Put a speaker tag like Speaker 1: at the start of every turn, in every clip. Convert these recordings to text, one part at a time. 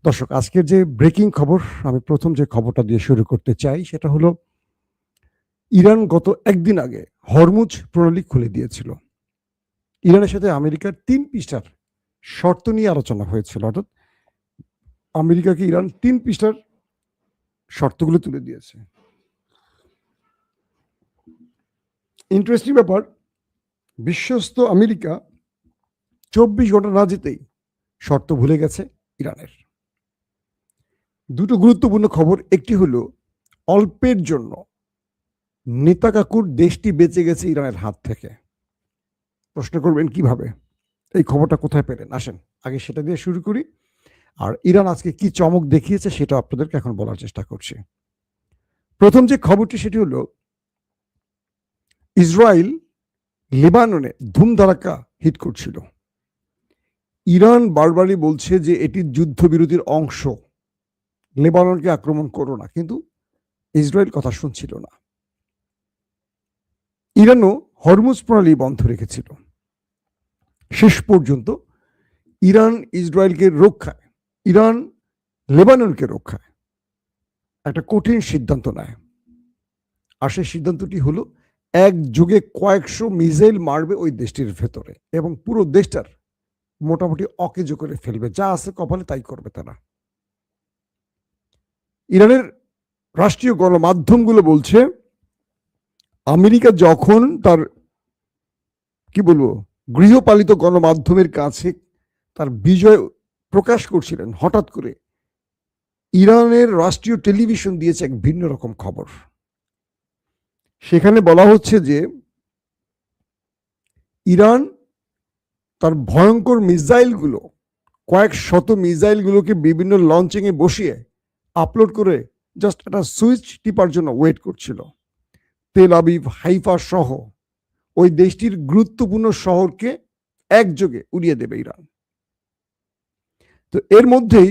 Speaker 1: দর্শক, আজকের যে ব্রেকিং খবর, আমি প্রথম যে খবরটা দিয়ে শুরু করতে চাই সেটা হলো ইরান গত একদিন আগে হরমুজ প্রণালী খুলে দিয়েছিল। ইরানের সাথে আমেরিকার ৩ পৃষ্ঠার শর্ত নিয়ে আলোচনা হয়েছিল। অর্থাৎ আমেরিকাকে ইরান ৩ পৃষ্ঠার শর্তগুলো তুলে দিয়েছে। ইন্টারেস্টিং ব্যাপার, বিশ্বস্ত আমেরিকা ২৪ ঘন্টা না যেতেই শর্ত ভুলে গেছে ইরানের। দুটো গুরুত্বপূর্ণ খবর, একটি হলো অল্পের জন্য নেতা কাকুর দেশটি বেঁচে গেছে ইরানের হাত থেকে। প্রশ্ন করবেন কিভাবে, এই খবরটা কোথায় পেলেন? আসেন আগে সেটা দিয়ে শুরু করি, আর ইরান আজকে কি চমক দেখিয়েছে সেটা আপনাদেরকে এখন বলার চেষ্টা করছি। প্রথম যে খবরটি সেটি হলো ইসরায়েল লেবাননে ধুমধারাক্কা হিট করছিল। ইরান বারবারই বলছে যে এটি যুদ্ধবিরতির অংশ, লেবাননকে আক্রমণ করো না, কিন্তু ইসরায়েল কথা শুনছিল না। ইরানও হরমুজ প্রণালী বন্ধ রেখেছিল। শেষ পর্যন্ত ইরান ইসরায়েলকে রক্ষায়, ইরান লেবাননকে রক্ষায় একটা কঠিন সিদ্ধান্ত নেয়। আর সেই সিদ্ধান্তটি হলো একযোগে কয়েকশো মিসাইল মারবে ওই দেশটির ভেতরে এবং পুরো দেশটার মোটামুটি অকেজো করে ফেলবে, যা আছে কপালে তাই করবে তারা। ইরানের রাষ্ট্রীয় গণমাধ্যমগুলো বলছে আমেরিকা যখন তার কি বলবো গৃহপালিত গণমাধ্যমের কাছে তার বিজয় প্রকাশ করছিলেন, হঠাৎ করে ইরানের রাষ্ট্রীয় টেলিভিশন দিয়েছে এক ভিন্ন রকম খবর। সেখানে বলা হচ্ছে যে ইরান তার ভয়ঙ্কর মিসাইলগুলো, কয়েক শত মিসাইলগুলোকে বিভিন্ন লঞ্চিংয়ে বসিয়ে আপলোড করে জাস্ট একটা সুইচ টিপার জন্য ওয়েট করছিল। তেল আবিব, হাইফা সহ ওই দেশটির গুরুত্বপূর্ণ শহরকে একযোগে উড়িয়ে দেবে ইরান। তো এর মধ্যেই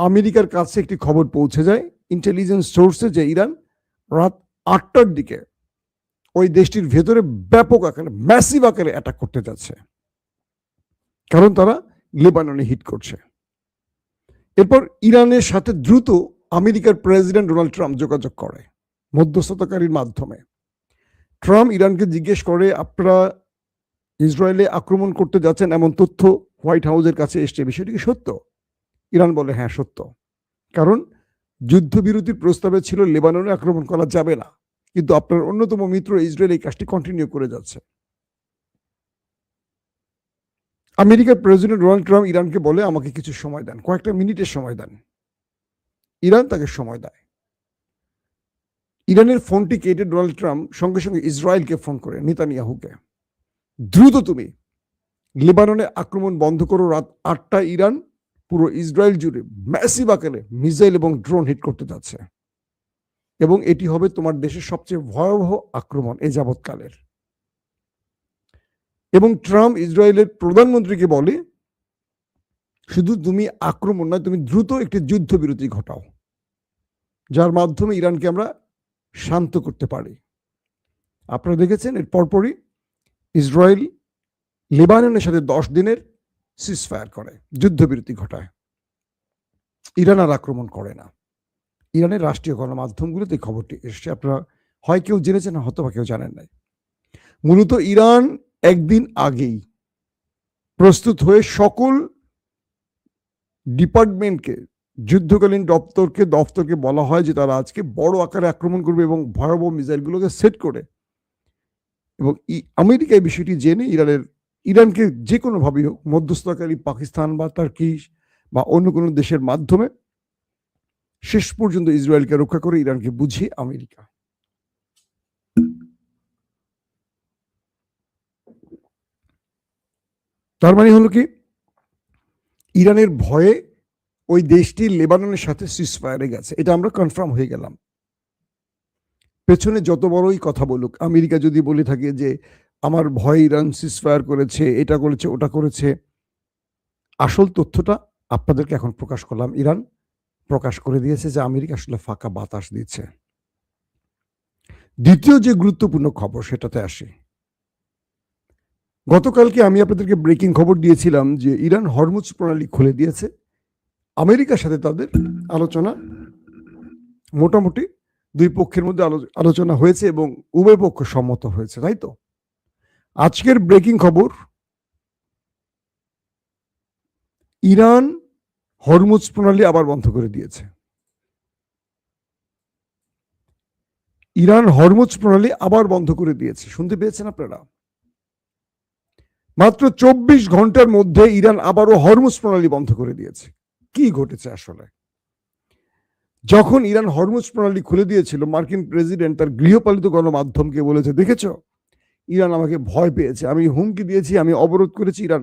Speaker 1: আমেরিকার কাছে একটি খবর পৌঁছে যায় ইন্টেলিজেন্স সোর্সে যে ইরান রাত ৮টার দিকে ওই দেশটির ভেতরে ব্যাপক আকারে, ম্যাসিভ আকারে অ্যাটাক করতে যাচ্ছে, কারণ তারা লেবাননে হিট করছে। এরপর ইরানের সাথে দ্রুত আমেরিকার প্রেসিডেন্ট ডোনাল্ড ট্রাম্প যোগাযোগ করে মধ্যস্থতাকারীর মাধ্যমে। ট্রাম্প ইরানকে জিজ্ঞেস করে, আপনারা ইসরায়েলে আক্রমণ করতে যাচ্ছেন এমন তথ্য হোয়াইট হাউসের কাছে এসছে, বিষয়টি কি সত্য? ইরান বলে হ্যাঁ সত্য, কারণ যুদ্ধবিরতির প্রস্তাবে ছিল লেবাননে আক্রমণ করা যাবে না, কিন্তু আপনার অন্যতম মিত্র ইসরায়েল এই কাজটি কন্টিনিউ করে যাচ্ছে। আমেরিকার প্রেসিডেন্ট ডোনাল্ড ট্রাম্প ইরানকে বলে আমাকে কিছু সময় দেন, কয়েকটা মিনিটের সময় দেন। ইরান তাকে সময় দেয়। ইরানের ফোনটি কেটে ডোনাল্ড ট্রাম্প সঙ্গে সঙ্গে ইসরায়েলকে ফোন করে, নেতানিয়াহুকে, দ্রুত তুমি লেবাননে আক্রমণ বন্ধ করো। রাত ৮টায় ইরান পুরো ইসরায়েল জুড়ে ম্যাসিভ আকারে মিসাইল এবং ড্রোন হিট করতে যাচ্ছে, এবং এটি হবে তোমার দেশের সবচেয়ে ভয়াবহ আক্রমণ এ যাবৎকালের। এবং ট্রাম্প ইসরায়েলের প্রধানমন্ত্রীকে বলে, শুধু তুমি আক্রমণ নয়, তুমি দ্রুত একটি যুদ্ধবিরতি ঘটাও, যার মাধ্যমে ইরানকে আমরা শান্ত করতে পারি। আপনারা দেখেছেন এর পরপরই ইসরায়েল লেবাননের সাথে 10 দিনের সিজফায়ার করে, যুদ্ধবিরতি ঘটায়। ইরান আর আক্রমণ করে না। ইরানের রাষ্ট্রীয় গণমাধ্যমগুলোতে খবরটি এসছে, আপনারা হয় কেউ জেনেছেন, হয়তো বা কেউ জানেন নাই। মূলত ইরান একদিন আগেই প্রস্তুত হয়ে সকল ডিপার্টমেন্টকে, যুদ্ধকালীন দপ্তরকে বলা হয় যে তারা আজকে বড় আকারে আক্রমণ করবে এবং ভয়াবহ মিসাইলগুলোকে সেট করে, এবং আমেরিকা এই বিষয়টি জেনে ইরানকে যে কোনোভাবেই হোক, মধ্যস্থতাকারী পাকিস্তান বা টার্কি বা অন্য কোনো দেশের মাধ্যমে শেষ পর্যন্ত ইসরায়েলকে রক্ষা করে ইরানকে বুঝিয়ে আমেরিকা। তার মানে হলো কি, ইরানের ভয়ে ওই দেশটি লেবাননের সাথে সিজফায়ারে গেছে, এটা আমরা কনফার্ম হয়ে গেলাম। পেছনে যত বড়ই কথা বলুক, আমেরিকা যদি বলে থাকে যে আমার ভয়ে ইরান সিজফায়ার করেছে, এটা করেছে, ওটা করেছে, আসল তথ্যটা আপনাদেরকে এখন প্রকাশ করলাম। ইরান প্রকাশ করে দিয়েছে যে আমেরিকা আসলে ফাঁকা বাতাস দিচ্ছে। দ্বিতীয় যে গুরুত্বপূর্ণ খবর সেটাতে আসি। গতকালকে আমি আপনাদেরকে ব্রেকিং খবর দিয়েছিলাম যে ইরান হরমুজ প্রণালী খুলে দিয়েছে, আমেরিকার সাথে তাদের আলোচনা মোটামুটি দুই পক্ষের মধ্যে আলোচনা হয়েছে এবং উভয় পক্ষ সম্মত হয়েছে, তাই তো? আজকের ব্রেকিং খবর, ইরান হরমুজ প্রণালী আবার বন্ধ করে দিয়েছে। ইরান হরমুজ প্রণালী আবার বন্ধ করে দিয়েছে। শুনতে পেয়েছেন আপনারা? মাত্র 24 ঘন্টার মধ্যে ইরান আবারও হরমুজ প্রণালী বন্ধ করে দিয়েছে। কি ঘটেছে আসলে? যখন ইরান হরমুজ প্রণালী খুলে দিয়েছিল, মার্কিন প্রেসিডেন্ট তার গৃহপালিত গণমাধ্যমকে বলেছে, দেখেছো ইরান আমাকে ভয় পেয়েছে, আমি হুমকি দিয়েছি, আমি অবরোধ করেছি, ইরান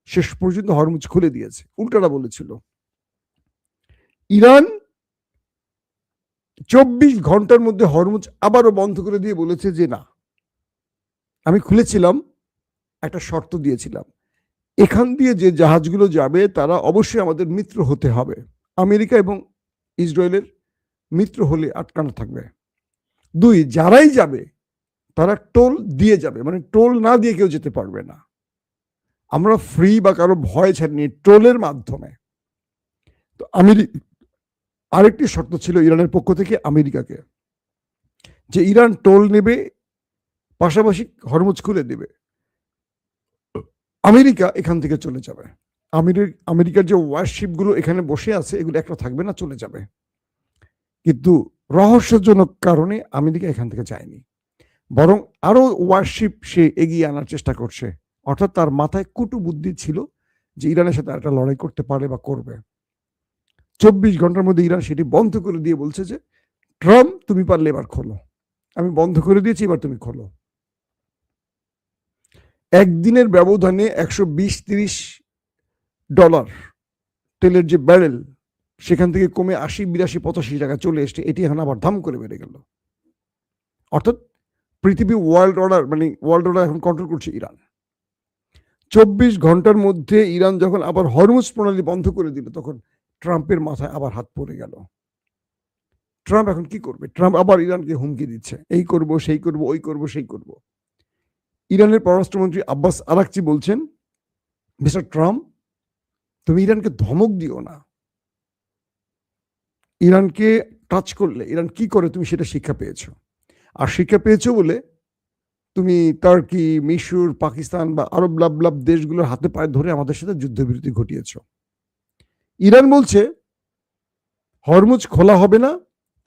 Speaker 1: শেষ পর্যন্ত হরমুজ খুলে দিয়েছে। উল্টাটা বলেছিল। ইরান 24 ঘন্টার মধ্যে হরমুজ আবারও বন্ধ করে দিয়ে বলেছে যে না, আমি খুলেছিলাম, একটা শর্ত দিয়েছিলাম, এখান দিয়ে যে জাহাজগুলো যাবে তারা অবশ্যই আমাদের মিত্র হতে হবে। আমেরিকা এবং ইসরায়েলের মিত্র হলে আটকানো থাকবে। 2, যারাই যাবে তারা টোল দিয়ে যাবে, মানে টোল না দিয়ে কেউ যেতে পারবে না। আমরা ফ্রি বা কারো ভয় ছাড়িনি, টোলের মাধ্যমে। তো আরেকটি শর্ত ছিল ইরানের পক্ষ থেকে আমেরিকাকে, যে ইরান টোল নেবে, পাশাপাশি হরমুজ খুলে দেবে, আমেরিকা এখান থেকে চলে যাবে। আমেরিকার যে ওয়ারশিপগুলো এখানে বসে আছে এগুলো একটা থাকবে না, চলে যাবে। কিন্তু রহস্যজনক কারণে আমেরিকা এখান থেকে যায়নি, বরং আরো ওয়ারশিপ সে এগিয়ে আনার চেষ্টা করছে। অর্থাৎ তার মাথায় কুটু বুদ্ধি ছিল যে ইরানের সাথে একটা লড়াই করতে পারে বা করবে। 24 ঘন্টার মধ্যে ইরান সেটি বন্ধ করে দিয়ে বলছে যে ট্রাম্প, তুমি পারলে এবার খোলো, আমি বন্ধ করে দিয়েছি, এবার তুমি খোলো। একদিনের ব্যবধানে $120-30 তেলের যে ব্যারেল, সেখান থেকে কমে 80-82-85 টাকা চলে এসছে। এটি এখন আবার ধাম করে বেড়ে গেল। অর্থাৎ পৃথিবী ওয়ার্ল্ড অর্ডার এখন কন্ট্রোল করছে ইরান। 24 ঘন্টার মধ্যে ইরান যখন আবার হরমুজ প্রণালী বন্ধ করে দিল, তখন ট্রাম্পের মাথায় আবার হাত পড়ে গেল। ট্রাম্প এখন কি করবে? ট্রাম্প আবার ইরানকে হুমকি দিচ্ছে, এই করব, সেই করব, ওই করব, সেই করব। ইরানের পররাষ্ট্রমন্ত্রী আব্বাস আরাকচি বলছেন, মিস্টার ট্রাম্প, তুমি ইরানকে ধমক দিও না। ইরানকে টাচ করলে ইরান কি করে তুমি সেটা শিক্ষা পেয়েছো, আর শিক্ষা পেয়েছো বলে তুমি টার্কি, মিশর, পাকিস্তান বা আরব লাভ দেশগুলোর হাতে পায়ে ধরে আমাদের সাথে যুদ্ধবিরতি ঘটিয়েছ। ইরান বলছে হরমুজ খোলা হবে না,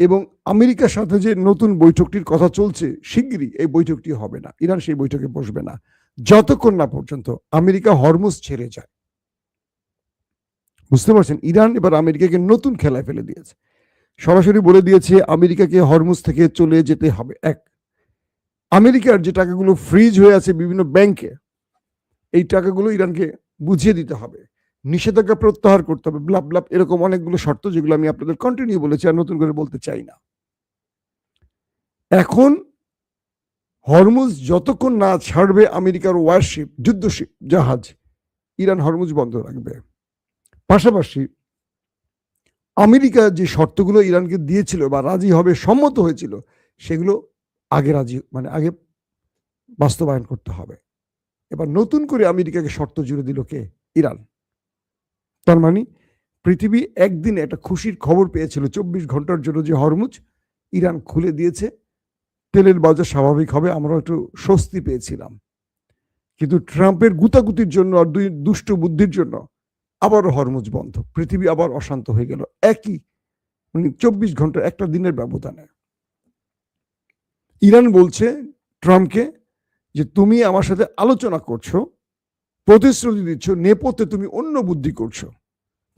Speaker 1: এবং আমেরিকার সাথে যে নতুন বৈঠকটির কথা চলছে শিগগিরই এই বৈঠকটি হবে না। ইরান সেই বৈঠকে বসবে না যতক্ষণ না পর্যন্ত আমেরিকা হরমুজ ছেড়ে যায়। বুঝতে পারছেন? ইরান এবার আমেরিকাকে নতুন খেলায় ফেলে দিয়েছে। সরাসরি বলে দিয়েছে আমেরিকাকে হরমুজ থেকে চলে যেতে হবে। এক, আমেরিকার যে টাকাগুলো ফ্রিজ হয়ে আছে বিভিন্ন ব্যাংকে, এই টাকাগুলো ইরানকে বুঝিয়ে দিতে হবে, নিষেধাজ্ঞা প্রত্যাহার করতে হবে, ব্লাব এরকম অনেকগুলো শর্ত, যেগুলো আমি আপনাদের কন্টিনিউ বলেছি, আর নতুন করে বলতে চাই না। এখন হরমুজ যতক্ষণ না ছাড়বে আমেরিকার ওয়ারশিপ, যুদ্ধশিপ, জাহাজ, ইরান হরমুজ বন্ধ রাখবে। পাশাপাশি আমেরিকা যে শর্তগুলো ইরানকে দিয়েছিল বা রাজি হবে সম্মত হয়েছিল, সেগুলো আগে বাস্তবায়ন করতে হবে। এবার নতুন করে আমেরিকাকে শর্ত জুড়ে দিল কে? ইরান। তার মানে পৃথিবী একদিনে একটা খুশির খবর পেয়েছিল 24 ঘন্টার জন্য, যে হরমুজ ইরান খুলে দিয়েছে, তেলের বাজার স্বাভাবিক হবে, আমরা একটু স্বস্তি পেয়েছিলাম। কিন্তু ট্রাম্পের গুতাগুতির জন্য আর দুষ্ট বুদ্ধির জন্য আবারও হরমুজ বন্ধ, পৃথিবী আবার অশান্ত হয়ে গেল একই 24 ঘন্টা, একটা দিনের ব্যবধানে। ইরান বলছে ট্রাম্পকে যে তুমি আমার সাথে আলোচনা করছো, প্রতিশ্রুতি দিচ্ছ, নেপথ্যে তুমি অন্য বুদ্ধি করছো,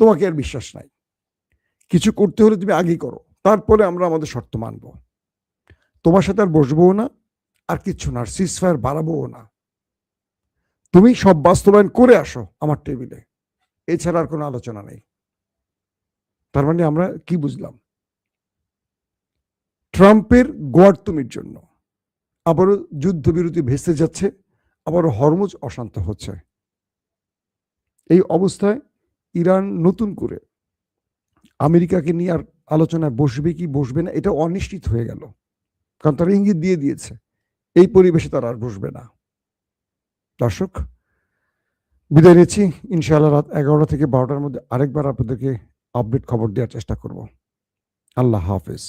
Speaker 1: তোমাকে আর বিশ্বাস নাই, কিছু করতে হলে তুমি আগেই করো, তারপরে আমরা আমাদের শর্ত মানব, তোমার সাথে আর বসবো না, আর কিচ্ছু না, আর সিজফায়ার বাড়াবো না, তুমি সব বাস্তবায়ন করে আসো আমার টেবিলে, এছাড়া আর কোনো আলোচনা নেই। তার মানে আমরা কি বুঝলাম? ট্রাম্পের গোয়ার্তুমির জন্য আবারও যুদ্ধবিরতি ভেস্তে যাচ্ছে, আবারও হরমুজ অশান্ত হচ্ছে। এই অবস্থায় ইরান নতুন করে আমেরিকাকে নিয়ে আর আলোচনায় বসবে কি বসবে না, এটা অনিশ্চিত হয়ে গেল, কারণ তারা ইঙ্গিত দিয়ে দিয়েছে এই পরিবেশে তারা আর বসবে না। দর্শক, বিদায় নিচ্ছি। ইনশাআল্লাহ রাত 11টা থেকে 12টার মধ্যে আরেকবার আপনাদেরকে আপডেট খবর দেওয়ার চেষ্টা করব। আল্লাহ হাফেজ।